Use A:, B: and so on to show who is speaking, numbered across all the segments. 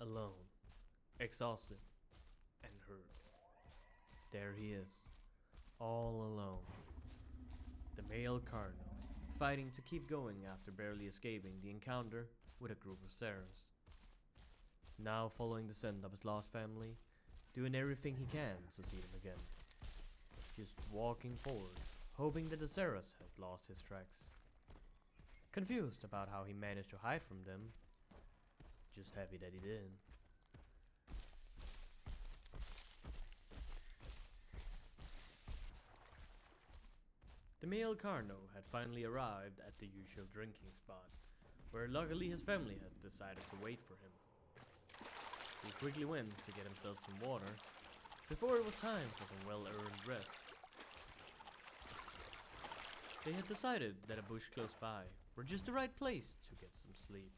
A: alone, exhausted, and hurt. There he is, all alone. The male carno, fighting to keep going after barely escaping the encounter with a group of Sarahs. Now following the scent of his lost family, doing everything he can to see them again. Just walking forward, hoping that the Sarahs had lost his tracks. Confused about how he managed to hide from them, just happy that he did. The male carno had finally arrived at the usual drinking spot, where luckily his family had decided to wait for him. He quickly went to get himself some water, before it was time for some well-earned rest. They had decided that a bush close by were just the right place to get some sleep.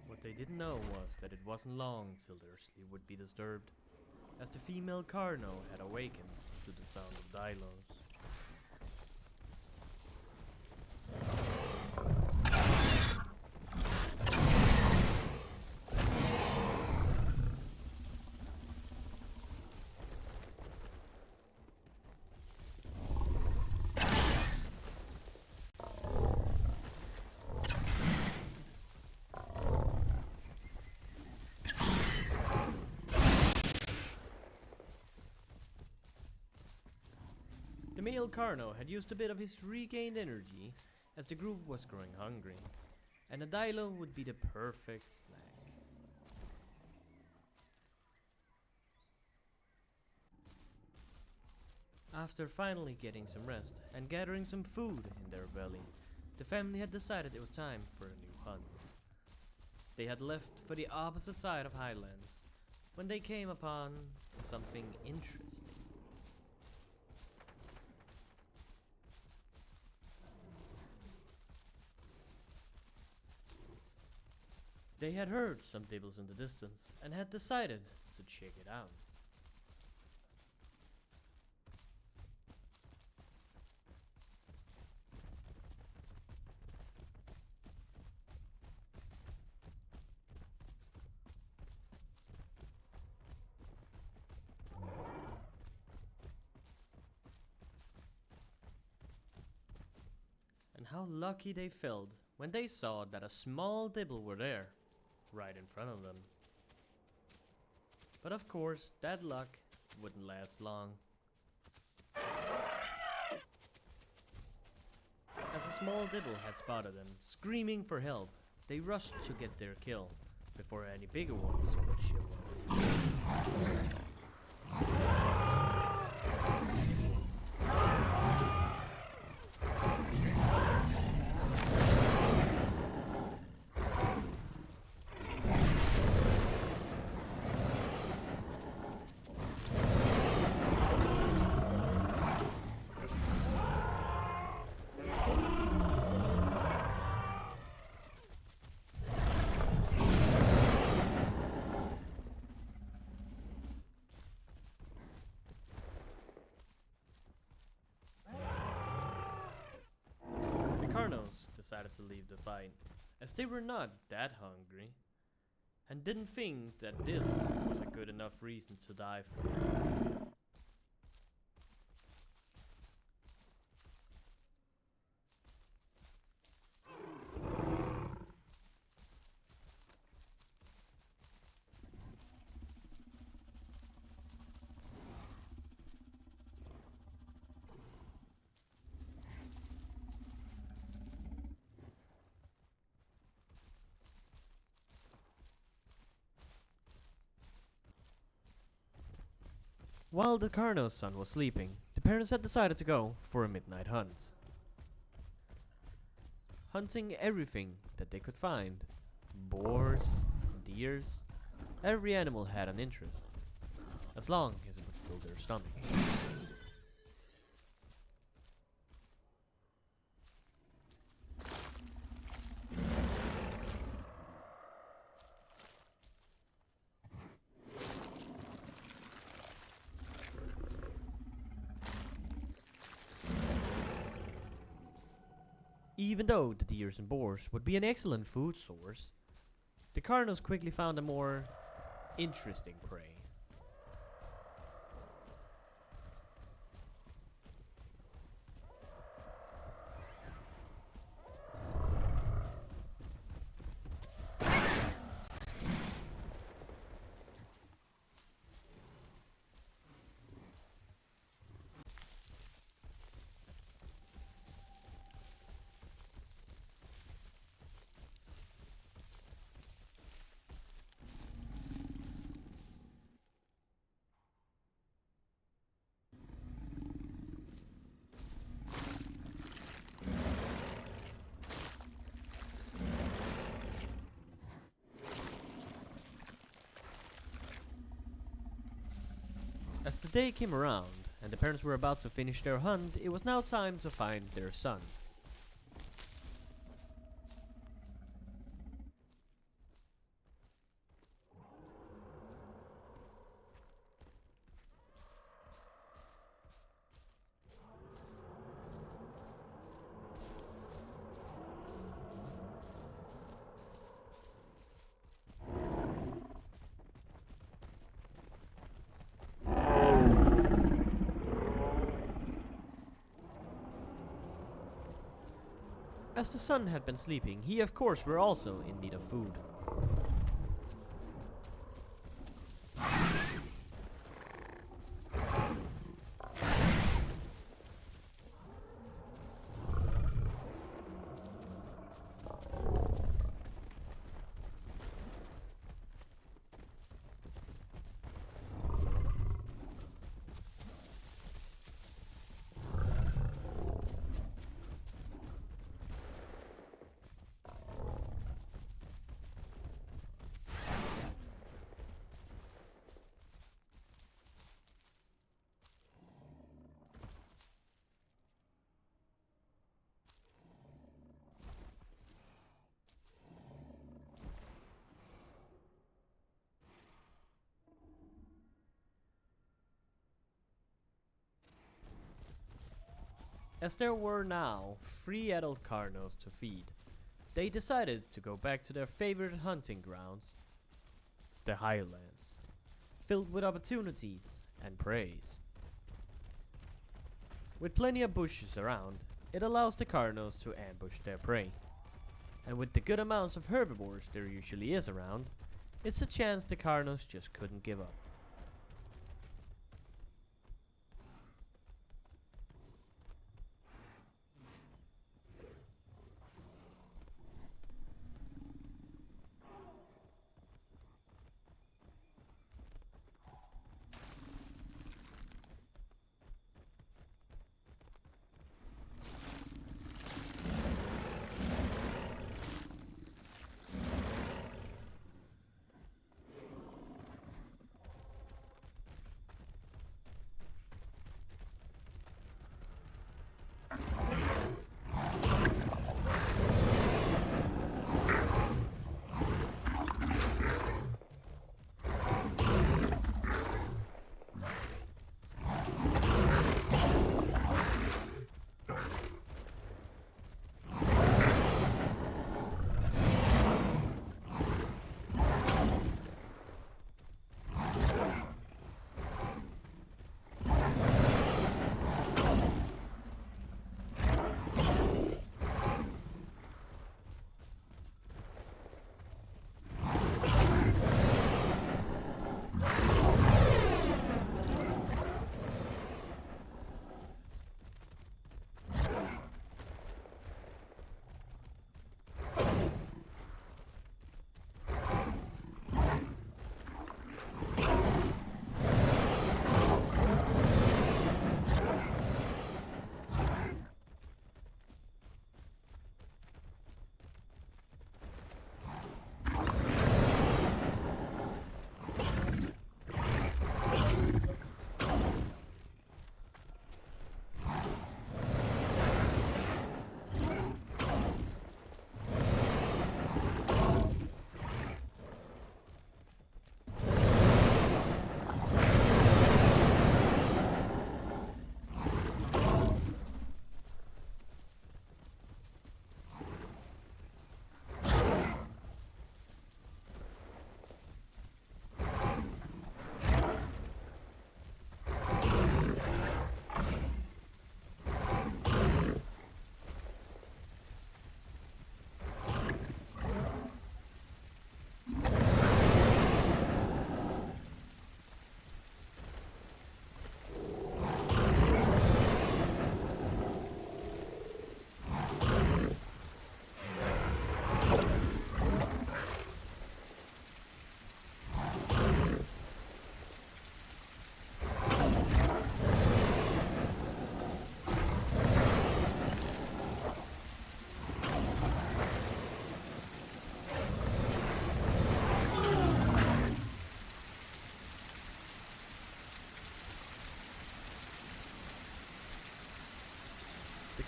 A: What they didn't know was that it wasn't long till their sleep would be disturbed, as the female carno had awakened to the sound of dilos. The male carno had used a bit of his regained energy as the group was growing hungry, and a dilo would be the perfect snack. After finally getting some rest and gathering some food in their belly, the family had decided it was time for a new hunt. They had left for the opposite side of Highlands when they came upon something interesting. They had heard some dibbles in the distance and had decided to check it out. And how lucky they felt when they saw that a small dibble were there, right in front of them. But of course, that luck wouldn't last long. As a small dibble had spotted them, screaming for help, they rushed to get their kill, before any bigger ones would show up. Carnos decided to leave the fight, as they were not that hungry, and didn't think that this was a good enough reason to die for. While the Carno's son was sleeping, the parents had decided to go for a midnight hunt. Hunting everything that they could find. Boars, deers, every animal had an interest, as long as it would fill their stomach. Even though the deers and boars would be an excellent food source, the carnos quickly found a more interesting prey. As the day came around, and the parents were about to finish their hunt, it was now time to find their son. As the son had been sleeping, he of course were also in need of food. As there were now 3 adult carnos to feed, they decided to go back to their favorite hunting grounds, the highlands, filled with opportunities and praise. With plenty of bushes around, it allows the carnos to ambush their prey. And with the good amounts of herbivores there usually is around, it's a chance the carnos just couldn't give up.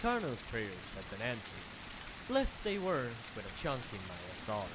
A: Carno's prayers had been answered. Blessed they were with a chunk in my assault.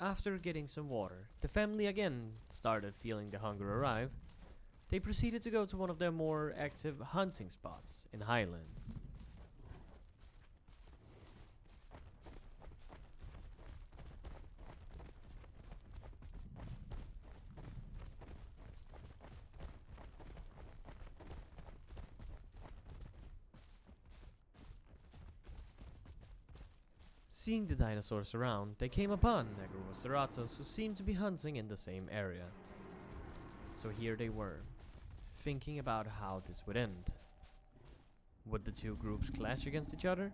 A: After getting some water, the family again started feeling the hunger arrive. They proceeded to go to one of their more active hunting spots in Highlands. Seeing the dinosaurs around, they came upon Negroceratops who seemed to be hunting in the same area. So here they were, thinking about how this would end. Would the two groups clash against each other?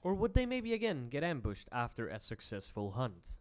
A: Or would they maybe again get ambushed after a successful hunt?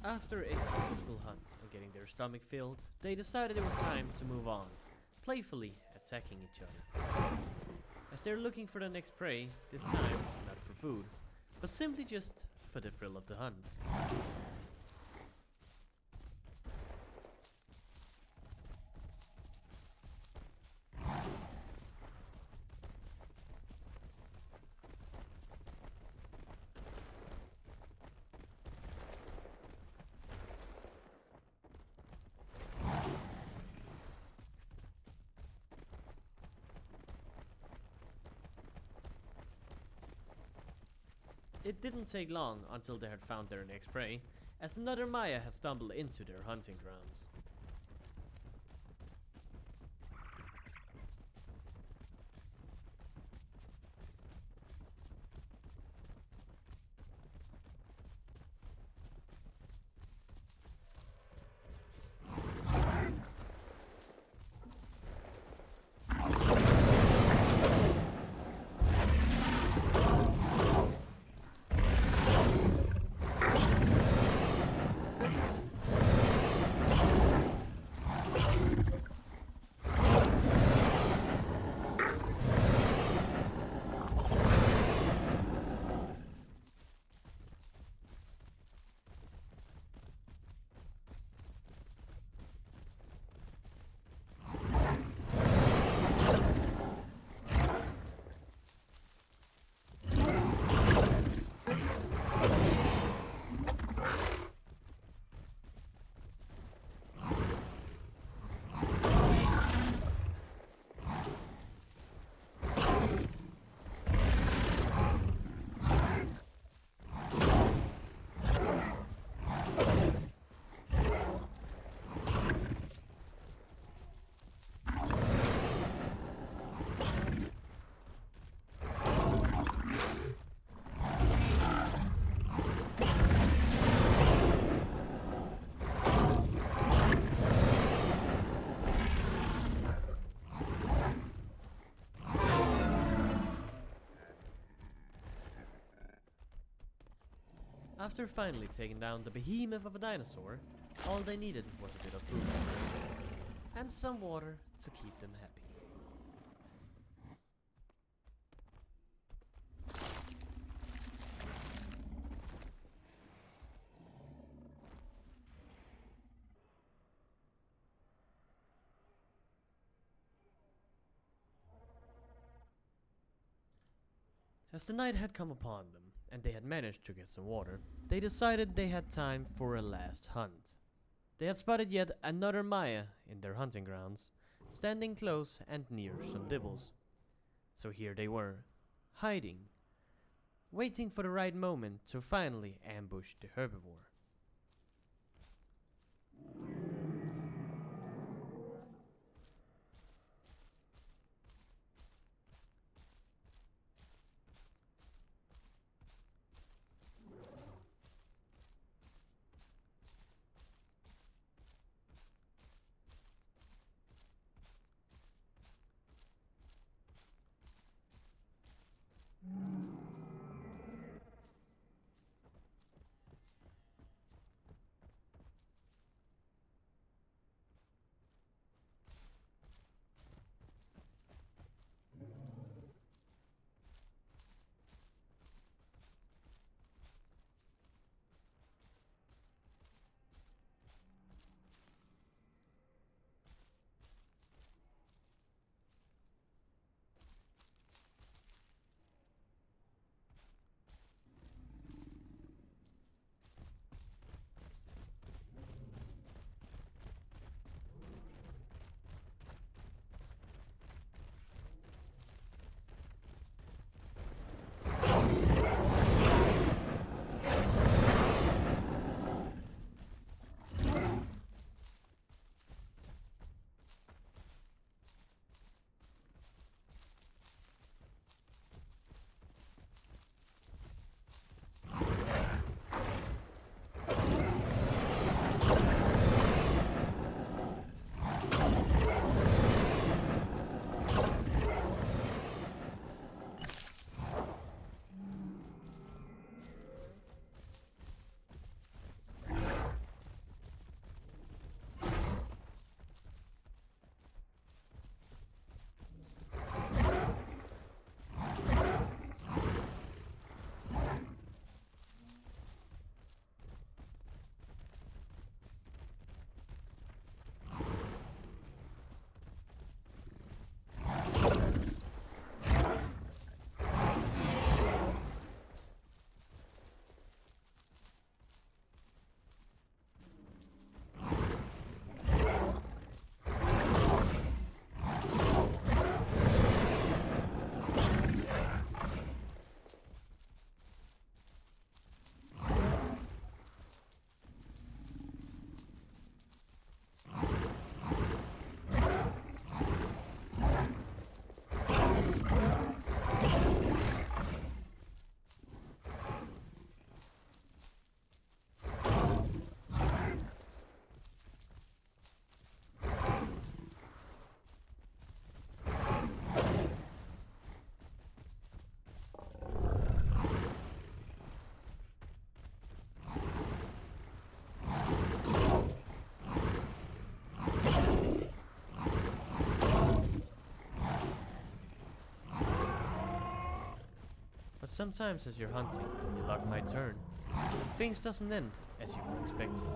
A: After a successful hunt and getting their stomach filled, they decided it was time to move on, playfully attacking each other. As they're looking for the next prey, this time not for food, but simply just for the thrill of the hunt. It didn't take long until they had found their next prey, as another Maya had stumbled into their hunting grounds. After finally taking down the behemoth of a dinosaur, all they needed was a bit of food and some water to keep them happy. As the night had come upon them, and they had managed to get some water, they decided they had time for a last hunt. They had spotted yet another Maya in their hunting grounds, standing close and near some dibbles. So here they were, hiding, waiting for the right moment to finally ambush the herbivore. But sometimes as you're hunting, your luck might turn, and things doesn't end as you were expecting.